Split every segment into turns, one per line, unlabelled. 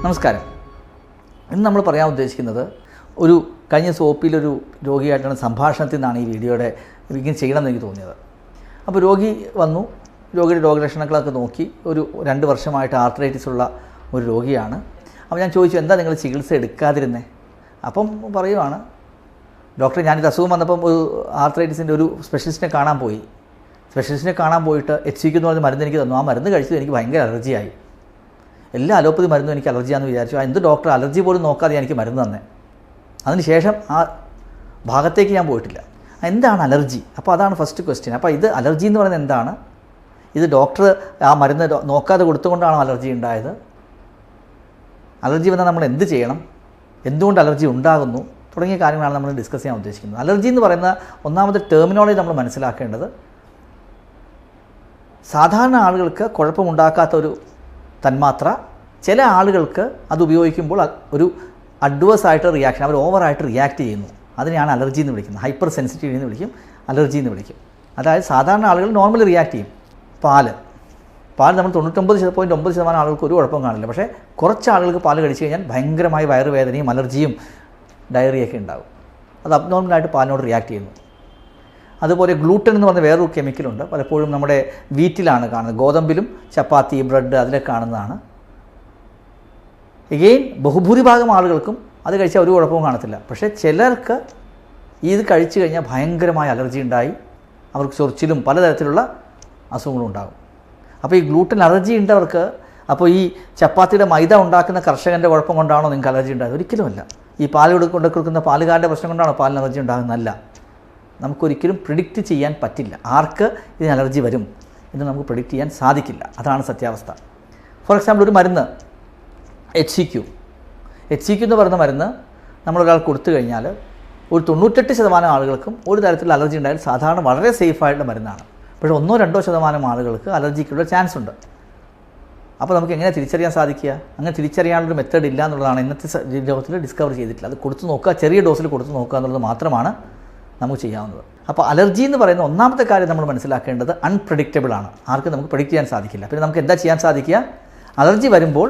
നമസ്കാരം. ഇന്ന് നമ്മൾ പറയാൻ ഉദ്ദേശിക്കുന്നത് ഒരു കഴിഞ്ഞ ദിവസം ഒപിയിലൊരു രോഗിയായിട്ടാണ് സംഭാഷണത്തിൽ നിന്നാണ് ഈ വീഡിയോയുടെ ഇങ്ങനെ ചെയ്യണമെന്ന് എനിക്ക് തോന്നിയത്. അപ്പോൾ രോഗി വന്നു, രോഗിയുടെ രോഗലക്ഷണങ്ങളൊക്കെ നോക്കി. ഒരു 2 വർഷമായിട്ട് ആർത്രൈറ്റിസ് ഉള്ള ഒരു രോഗിയാണ്. അപ്പോൾ ഞാൻ ചോദിച്ചു, എന്താ നിങ്ങൾ ചികിത്സ എടുക്കാതിരുന്നേ? അപ്പം പറയുവാണ്, ഡോക്ടർ ഞാനിത് അസുഖം വന്നപ്പം ഒരു ആർത്രൈറ്റിസിൻ്റെ ഒരു സ്പെഷ്യലിസ്റ്റിനെ കാണാൻ പോയി. സ്പെഷ്യലിസ്റ്റിനെ കാണാൻ പോയിട്ട് HCQ എന്ന് പറഞ്ഞ മരുന്ന് എനിക്ക് തന്നു. ആ മരുന്ന് കഴിച്ചത് എനിക്ക് ഭയങ്കര അലർജിയായി. എല്ലാ അലോപ്പതി മരുന്നും എനിക്ക് അലർജിയാണെന്ന് വിചാരിച്ചു. എന്ത് ഡോക്ടർ അലർജി പോലും നോക്കാതെ എനിക്ക് മരുന്ന് തന്നെ. അതിനുശേഷം ആ ഭാഗത്തേക്ക് ഞാൻ പോയിട്ടില്ല. എന്താണ് അലർജി? അപ്പോൾ അതാണ് ഫസ്റ്റ് ക്വസ്റ്റ്യൻ. അപ്പോൾ ഇത് അലർജി എന്ന് പറയുന്നത് എന്താണ്? ഇത് ഡോക്ടർ ആ മരുന്ന് നോക്കാതെ കൊടുത്തുകൊണ്ടാണോ അലർജി ഉണ്ടായത്? അലർജി വന്നാൽ നമ്മൾ എന്ത് ചെയ്യണം? എന്തുകൊണ്ട് അലർജി ഉണ്ടാകുന്നു? തുടങ്ങിയ കാര്യങ്ങളാണ് നമ്മൾ ഡിസ്കസ് ചെയ്യാൻ ഉദ്ദേശിക്കുന്നത്. അലർജി എന്ന് പറയുന്ന ഒന്നാമത്തെ ടെർമിനോളജി നമ്മൾ മനസ്സിലാക്കേണ്ടത്, സാധാരണ ആളുകൾക്ക് കുഴപ്പമുണ്ടാക്കാത്ത ഒരു തന്മാത്ര ചില ആളുകൾക്ക് അത് ഉപയോഗിക്കുമ്പോൾ ഒരു അഡ്വേഴ്സ് ആയിട്ട് റിയാക്ഷൻ, അവർ ഓവറായിട്ട് റിയാക്ട് ചെയ്യുന്നു. അതിനെയാണ് അലർജി എന്ന് വിളിക്കുന്നത്. ഹൈപ്പർ സെൻസിറ്റിവിറ്റി എന്ന് വിളിക്കും, അലർജി എന്ന് വിളിക്കും. അതായത് സാധാരണ ആളുകൾ നോർമലി റിയാക്ട് ചെയ്യും. പാല് നമ്മൾ 99.9% ആളുകൾക്ക് ഒരു കുഴപ്പം കാണില്ല. പക്ഷേ കുറച്ച് ആളുകൾക്ക് പാല് കഴിച്ച് കഴിഞ്ഞാൽ ഭയങ്കരമായ വയറുവേദനയും അലർജിയും ഡയറിയൊക്കെ ഉണ്ടാകും. അത് അബ്നോർമലായിട്ട് പാലിനോട് റിയാക്ട് ചെയ്യുന്നു. അതുപോലെ ഗ്ലൂട്ടൻ എന്ന് പറഞ്ഞ വേറൊരു കെമിക്കലുണ്ട്. പലപ്പോഴും നമ്മുടെ വീറ്റിലാണ് കാണുന്നത്, ഗോതമ്പിലും ചപ്പാത്തി, ബ്രെഡ് അതിലൊക്കെ കാണുന്നതാണ്. എഗെയിൻ ബഹുഭൂരിഭാഗം ആളുകൾക്കും അത് കഴിച്ചാൽ ഒരു കുഴപ്പവും കാണത്തില്ല. പക്ഷേ ചിലർക്ക് ഇത് കഴിച്ചു കഴിഞ്ഞാൽ ഭയങ്കരമായ അലർജി ഉണ്ടായി അവർക്ക് ചൊറിച്ചിലും പലതരത്തിലുള്ള അസുഖങ്ങളും ഉണ്ടാകും. അപ്പോൾ ഈ ഗ്ലൂട്ടൻ അലർജി ഉണ്ടവർക്ക്, അപ്പോൾ ഈ ചപ്പാത്തിയുടെ മൈദ ഉണ്ടാക്കുന്ന കർഷകൻ്റെ കുഴപ്പം കൊണ്ടാണോ നിങ്ങൾക്ക് അലർജി ഉണ്ടായത്? ഒരിക്കലുമല്ല. ഈ പാൽ കൊടുക്കുന്ന പാലുകാരുടെ പ്രശ്നം കൊണ്ടാണോ പാലിന് അലർജി ഉണ്ടാകുന്നതല്ല. നമുക്കൊരിക്കലും പ്രിഡിക്റ്റ് ചെയ്യാൻ പറ്റില്ല ആർക്ക് ഇതിന് അലർജി വരും എന്ന് നമുക്ക് പ്രിഡിക്റ്റ് ചെയ്യാൻ സാധിക്കില്ല. അതാണ് സത്യാവസ്ഥ. ഫോർ എക്സാമ്പിൾ, ഒരു മരുന്ന് HCQ എന്ന് പറയുന്ന മരുന്ന് നമ്മളൊരാൾ കൊടുത്തു കഴിഞ്ഞാൽ ഒരു 98% ആളുകൾക്കും ഒരു തരത്തിലുള്ള അലർജി ഉണ്ടായാൽ സാധാരണ വളരെ സേഫായിട്ടുള്ള മരുന്നാണ്. പക്ഷേ 1-2% ആളുകൾക്ക് അലർജിക്കുള്ള ചാൻസ് ഉണ്ട്. അപ്പോൾ നമുക്ക് എങ്ങനെ തിരിച്ചറിയാൻ സാധിക്കുക? അങ്ങനെ തിരിച്ചറിയാനുള്ളൊരു മെത്തേഡ് ഇല്ല എന്നുള്ളതാണ് ഇന്നത്തെ ലോകത്തിൽ ഡിസ്കവർ ചെയ്തിട്ടില്ല. അത് കൊടുത്തു നോക്കുക, ചെറിയ ഡോസിൽ കൊടുത്തു നോക്കുക എന്നുള്ളത് മാത്രമാണ് നമുക്ക് ചെയ്യാവുന്നത്. അപ്പോൾ അലർജി എന്ന് പറയുന്ന ഒന്നാമത്തെ കാര്യം നമ്മൾ മനസ്സിലാക്കേണ്ടത് അൺപ്രഡിക്റ്റബിൾ ആണ്. ആർക്കും നമുക്ക് പ്രെഡിക്റ്റ് ചെയ്യാൻ സാധിക്കില്ല. പിന്നെ നമുക്ക് എന്താ ചെയ്യാൻ സാധിക്കുക? അലർജി വരുമ്പോൾ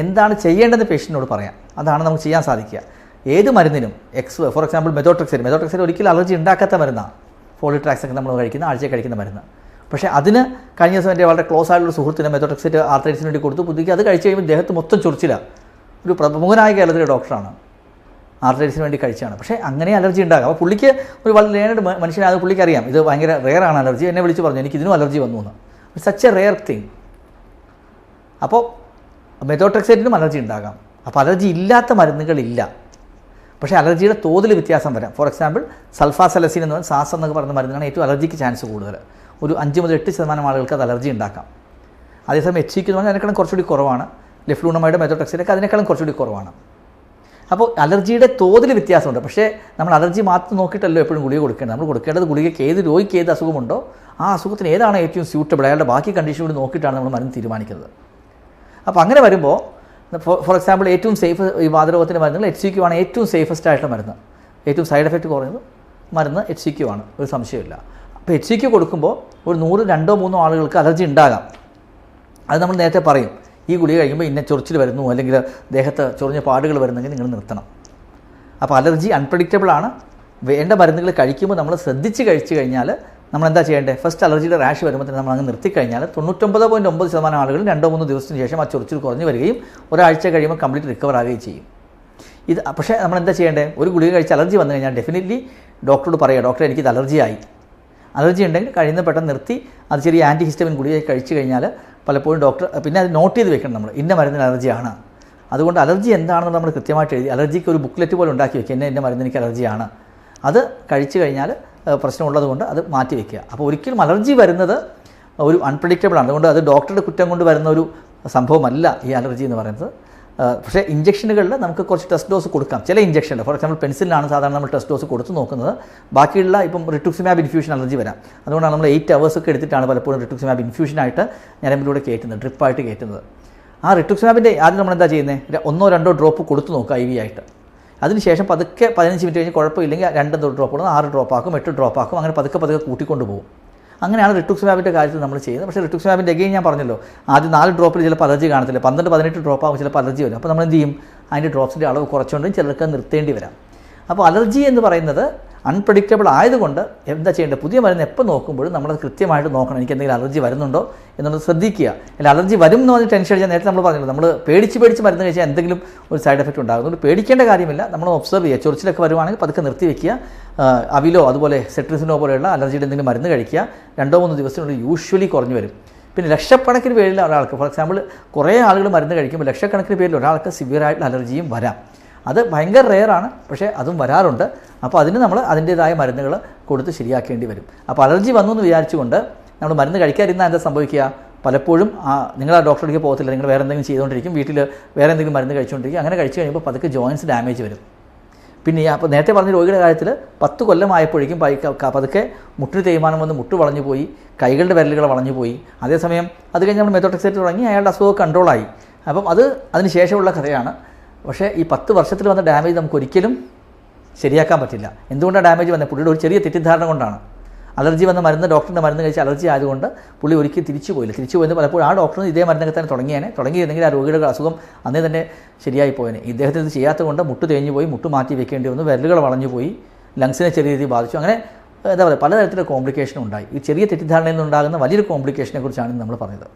എന്താണ് ചെയ്യേണ്ടതെന്ന് പേഷ്യൻറ്റിനോട് പറയാം. അതാണ് നമുക്ക് ചെയ്യാൻ സാധിക്കുക. ഏത് മരുന്നിനും ഫോർ എക്സാമ്പിൾ മെതോട്രെക്സൈഡ് ഒരിക്കലും അലർജി ഉണ്ടാക്കാത്ത മരുന്നാണ്. ഫോളിട്രാക്സ് ഒക്കെ നമ്മൾ കഴിക്കുന്ന ആഴ്ചയിൽ കഴിക്കുന്ന മരുന്ന്. പക്ഷേ അതിന് കഴിഞ്ഞ ദിവസം എൻ്റെ വളരെ ക്ലോസ് ആയിട്ടുള്ള സുഹൃത്തിന് മെതോട്രെക്സൈഡ് ആർത്രൈറ്റിസിന് വേണ്ടി കൊടുത്തു. പുതുക്കി അത് കഴിച്ച് കഴിയുമ്പോൾ ദേഹത്ത് മൊത്തം ചൊറിച്ചില്ല. ഒരു പ്രമുഖനായ കേരളത്തിലെ ഡോക്ടറാണ്, ആർത്രൈറ്റിസിന് വേണ്ടി കഴിച്ചാണ്. പക്ഷേ അങ്ങനെ അലർജി ഉണ്ടാകും. അപ്പോൾ പുള്ളിക്ക് ഒരു വളരെ ലേണഡ് മനുഷ്യനായത് പുള്ളിക്ക് അറിയാം ഇത് ഭയങ്കര റെയറാണ് അലർജി. എന്നെ വിളിച്ച് പറഞ്ഞു എനിക്ക് ഇതിനും അലർജി വന്നു എന്ന്. Such A rare thing. അപ്പോൾ മെതോട്രെക്സൈറ്റിനും അലർജി ഉണ്ടാകാം. അപ്പോൾ അലർജി ഇല്ലാത്ത മരുന്നുകളില്ല. പക്ഷേ അലർജിയുടെ തോതിൽ വ്യത്യാസം വരാം. ഫോർ എക്സാമ്പിൾ, സൾഫാസലസിൻ എന്ന് പറഞ്ഞാൽ സാസ് എന്നൊക്കെ പറയുന്ന മരുന്നാണ് ഏറ്റവും അലർജിക്ക് ചാൻസ് കൂടുതൽ. ഒരു 5-8% ആളുകൾക്ക് അത് അലർജി ഉണ്ടാക്കാം. അതേസമയം HCQ എന്ന് പറഞ്ഞാൽ അതിനേക്കാളും കുറച്ചുകൂടി കുറവാണ്. ലെഫ്ലൂണമൈഡ്, മെതോട്രെക്സൈഡൊക്കെ അതിനേക്കാളും കുറച്ചുകൂടി കുറവാണ്. അപ്പോൾ അലർജിയുടെ തോതിൽ വ്യത്യാസമുണ്ട്. പക്ഷേ നമ്മൾ അലർജി മാത്രം നോക്കിയിട്ടല്ലോ എപ്പോഴും ഗുളിക കൊടുക്കേണ്ടത്. നമ്മൾ കൊടുക്കേണ്ടത് ഗുളികയ്ക്ക് ഏത് രോഗിക്ക് ഏത് അസുഖമുണ്ടോ ആ അസുഖത്തിന് ഏതാണ് ഏറ്റവും സ്യൂട്ടബിൾ, അയാളുടെ ബാക്കി കണ്ടീഷൻ കൂടി നോക്കിയിട്ടാണ് നമ്മൾ മരുന്ന് തീരുമാനിക്കുന്നത്. അപ്പോൾ അങ്ങനെ വരുമ്പോൾ ഫോർ എക്സാമ്പിൾ ഏറ്റവും സേഫ് ഈ വാതരോഗത്തിൻ്റെ മരുന്നുകൾ HCQ ആണ് ഏറ്റവും സേഫസ്റ്റ് ആയിട്ടുള്ള മരുന്ന്. ഏറ്റവും സൈഡ് എഫക്റ്റ് കുറയുന്നത് മരുന്ന് HCQ ആണ്, ഒരു സംശയമില്ല. അപ്പോൾ HCQ കൊടുക്കുമ്പോൾ ഒരു 100-2-3 ആളുകൾക്ക് അലർജി ഉണ്ടാകാം. അത് നമ്മൾ നേരത്തെ പറയും, ഈ ഗുളിക കഴിക്കുമ്പോൾ ഇന്ന ചൊറിച്ചിൽ വരുന്നു അല്ലെങ്കിൽ ദേഹത്ത് ചൊറിഞ്ഞ പാടുകൾ വരുന്നെങ്കിൽ നിങ്ങൾ നിർത്തണം. അപ്പോൾ അലർജി അൺപ്രഡിക്റ്റബിൾ ആണ്. വേണ്ട മരുന്നുകൾ കഴിക്കുമ്പോൾ നമ്മൾ ശ്രദ്ധിച്ച് കഴിച്ചു കഴിഞ്ഞാൽ നമ്മൾ എന്താ ചെയ്യേണ്ടത്? ഫസ്റ്റ് അലർജിയുടെ റാഷ് വരുമ്പോൾ തന്നെ നമ്മൾ അങ്ങ് നിർത്തിക്കഴിഞ്ഞാൽ 99.9% ആളുകൾ 2-3 ദിവസത്തിന് ശേഷം ആ ചൊറിച്ചിൽ കുറഞ്ഞു വരികയും ഒരാഴ്ച കഴിയുമ്പോൾ കംപ്ലീറ്റ് റിക്കവർ ആവുകയും ചെയ്യും. ഇത് പക്ഷേ നമ്മൾ എന്താ ചെയ്യേണ്ടത്? ഒരു ഗുളിക കഴിച്ച് അലർജി വന്നു കഴിഞ്ഞാൽ ഡെഫിനറ്റ്ലി ഡോക്ടറോട് പറയുക, ഡോക്ടറെ എനിക്കിത് അലർജിയായി. അലർജി ഉണ്ടെങ്കിൽ കഴിയുന്ന പെട്ടെന്ന് നിർത്തി അത് ചെറിയ ആൻറ്റിഹിസ്റ്റമിൻ ഗുളിക കഴിച്ച് കഴിഞ്ഞാൽ പലപ്പോഴും ഡോക്ടർ പിന്നെ അത് നോട്ട് ചെയ്ത് വെക്കണം. നമ്മൾ ഇന്ന മരുന്നിന് അലർജിയാണ്. അതുകൊണ്ട് അലർജി എന്താണെന്ന് നമ്മൾ കൃത്യമായിട്ട് എഴുതി അലർജിക്ക് ഒരു ബുക്ക്ലെറ്റ് പോലെ ഉണ്ടാക്കി വെക്കുക. ഇന്ന മരുന്ന് എനിക്ക് അലർജിയാണ്. അത് കഴിച്ചു കഴിഞ്ഞാൽ പ്രശ്നമുള്ളത് കൊണ്ട് അത് മാറ്റി വയ്ക്കുക. അപ്പോൾ ഒരിക്കലും അലർജി വരുന്നത് ഒരു അൺപ്രഡിക്റ്റബിൾ ആണ്. അതുകൊണ്ട് അത് ഡോക്ടറുടെ കുറ്റം കൊണ്ട് വരുന്ന ഒരു സംഭവമല്ല ഈ അലർജി എന്ന് പറയുന്നത്. പക്ഷേ ഇഞ്ചക്ഷനുകളിൽ നമുക്ക് കുറച്ച് ടെസ്റ്റ് ഡോസ് കൊടുക്കാം. ചില ഇഞ്ചക്ഷനിൽ ഫോർ എക്സാമ്പിൾ പെൻസിലിനാണ് സാധാരണ നമ്മൾ ടെസ്റ്റ് ഡോസ് കൊടുത്ത് നോക്കുന്നത്. ബാക്കിയുള്ള ഇപ്പം റിറ്റുക്സിമാബ് ഇൻഫ്യൂഷൻ അലർജി വരാം. അതുകൊണ്ടാണ് നമ്മൾ 8 hours ഒക്കെ എടുത്തിട്ടാണ് പലപ്പോഴും റിറ്റുക്സിമാബ് ഇൻഫ്യൂഷനായിട്ട് ഞരമ്പിലൂടെ കയറ്റുന്നത്, ഡ്രിപ്പായിട്ട് കയറ്റുന്നത്. ആ റിറ്റുക്സിമാബിൻ്റെ ആദ്യം നമ്മൾ എന്താ ചെയ്യുന്നത്? 1-2 ഡ്രോപ്പ് കൊടുത്ത് നോക്കുക IV ആയിട്ട്. അതിനുശേഷം പതുക്കെ 15 മിനിറ്റ് കഴിഞ്ഞ് കുഴപ്പമില്ലെങ്കിൽ 2 ഡ്രോപ്പ് 6 ഡ്രോപ്പാക്കും 8 ഡ്രോപ്പാക്കും അങ്ങനെ പതുക്കെ കൂട്ടിക്കൊണ്ട് പോകും. അങ്ങനെയാണ് റിട്ടുക്സിമാബിൻ്റെ കാര്യത്തിൽ നമ്മൾ ചെയ്യുന്നത്. പക്ഷേ റിട്ടുക്സിമാബിൻ്റെ എഗെയിൻ ഞാൻ പറഞ്ഞല്ലോ, ആദ്യം 4 ഡ്രോപ്പിൽ ചിലപ്പോൾ അലർജി കാണത്തില്ല, 12-18 ഡ്രോപ്പ് ആകുമ്പോൾ ചിലപ്പോൾ അലർജി വരും. അപ്പോൾ നമ്മൾ എന്ത് ചെയ്യും, അതിൻ്റെ ഡ്രോപ്സിൻ്റെ അളവ് കുറച്ചുകൊണ്ടും ചിലർക്ക് നിർത്തേണ്ടി വരാം. അപ്പോൾ അലർജി എന്ന് പറയുന്നത് അൺപ്രഡിക്റ്റബിൾ ആയതുകൊണ്ട് എന്താ ചെയ്യേണ്ടത്, പുതിയ മരുന്ന് എപ്പോൾ നോക്കുമ്പോഴും നമ്മളത് കൃത്യമായിട്ട് നോക്കണം, എനിക്ക് എന്തെങ്കിലും അലർജി വരുന്നുണ്ടോ എന്നുള്ളത് ശ്രദ്ധിക്കുക. അല്ല അലർജി വരും എന്ന് പറഞ്ഞ് ടെൻഷൻ അടിച്ചാൽ നേരത്തെ നമ്മൾ പറഞ്ഞല്ലോ, നമ്മൾ പേടിച്ച് മരുന്ന് കഴിച്ചാൽ എന്തെങ്കിലും ഒരു സൈഡ് എഫക്റ്റ് ഉണ്ടാകുന്നുണ്ട്. പേടിക്കേണ്ട കാര്യമില്ല, നമ്മൾ ഒബ്സർവ് ചെയ്യുക. ചൊറിച്ചിലൊക്കെ വരുവാണെങ്കിൽ പതുക്കെ നിർത്തി വയ്ക്കുക. അവിലോ അതുപോലെ സെട്രിസിനോ പോലെയുള്ള അലർജിയുടെ എന്തെങ്കിലും മരുന്ന് കഴിക്കുക. 2-3 ദിവസത്തിനുള്ളിൽ യൂഷ്വലി കുറഞ്ഞു വരും. പിന്നെ ലക്ഷക്കണക്കിന് പേരിൽ ഒരാൾക്ക്, ഫോർ എക്സാമ്പിൾ കുറേ ആളുകൾ മരുന്ന് കഴിക്കുമ്പോൾ ലക്ഷക്കണക്കിന് പേരിൽ ഒരാൾക്ക് സിവിയറായിട്ടുള്ള അലർജിയും വരാം. അത് ഭയങ്കര റെയറാണ്, പക്ഷേ അതും വരാറുണ്ട്. അപ്പോൾ അതിന് നമ്മൾ അതിൻ്റേതായ മരുന്നുകൾ കൊടുത്ത് ശരിയാക്കേണ്ടി വരും. അപ്പോൾ അലർജി വന്നു എന്ന് വിചാരിച്ചുകൊണ്ട് നമ്മൾ മരുന്ന് കഴിക്കാതിരുന്നാൽ എന്താ സംഭവിക്കുക, പലപ്പോഴും നിങ്ങൾ ആ ഡോക്ടറിലേക്ക് പോകത്തില്ല, നിങ്ങൾ വേറെ എന്തെങ്കിലും ചെയ്തുകൊണ്ടിരിക്കും, വീട്ടിൽ വേറെ എന്തെങ്കിലും മരുന്ന് കഴിച്ചുകൊണ്ടിരിക്കും. അങ്ങനെ കഴിച്ച് കഴിയുമ്പോൾ പതുക്കെ ജോയിൻസ് ഡാമേജ് വരും. പിന്നെ അപ്പോൾ നേരത്തെ പറഞ്ഞ രോഗിയുടെ കാര്യത്തിൽ 10 കൊല്ലമായപ്പോഴേക്കും പതുക്കെ മുട്ടിന് തേയ്മാനം വന്ന് മുട്ട് വളഞ്ഞു പോയി, കൈകളുടെ വിരലുകൾ വളഞ്ഞു പോയി. അതേസമയം അത് കഴിഞ്ഞ് നമ്മൾ മെത്തോട്രെക്സേറ്റ് തുടങ്ങി, അയാളുടെ അസുഖം കൺട്രോളായി. അപ്പം അത് അതിന് ശേഷമുള്ള കഥയാണ്. പക്ഷേ ഈ 10 വർഷത്തിൽ വന്ന ഡാമേജ് നമുക്ക് ഒരിക്കലും ശരിയാക്കാൻ പറ്റില്ല. എന്തുകൊണ്ടാണ് ഡാമേജ് വന്നത്? പുള്ളിയുടെ ഒരു ചെറിയ തെറ്റിദ്ധാരണ കൊണ്ടാണ്. അലർജി വന്ന മരുന്ന്, ഡോക്ടറിൻ്റെ മരുന്ന് കഴിച്ച് അലർജി ആയതുകൊണ്ട് പുള്ളി ഒരിക്കലും തിരിച്ചു പോയില്ല. തിരിച്ചു പോയത് പലപ്പോഴും ആ ഡോക്ടറിന് ഇതേ മരുന്നൊക്കെ തന്നെ തുടങ്ങിയിരുന്നെങ്കിൽ ആ രോഗിയുടെ അസുഖം അന്നേ തന്നെ ശരിയായി പോയേനെ. ഇദ്ദേഹത്തിന് ഇത് ചെയ്യാത്തതുകൊണ്ട് മുട്ട് തേഞ്ഞു പോയി, മുട്ട് മാറ്റി വെക്കേണ്ടി വന്നു, വിരലുകൾ വളഞ്ഞു പോയി, ലങ്സിനെ ചെറിയ രീതിയിൽ ബാധിച്ചു. അങ്ങനെ എന്താ പറയുക, പലതരത്തിലുള്ള കോംപ്ലിക്കേഷൻ ഉണ്ടായി. ഈ ചെറിയ തെറ്റിദ്ധാരണയിൽ നിന്നുണ്ടാകുന്ന വലിയൊരു കോംപ്ലിക്കേഷനെ കുറിച്ചാണ് നമ്മൾ പറഞ്ഞത്.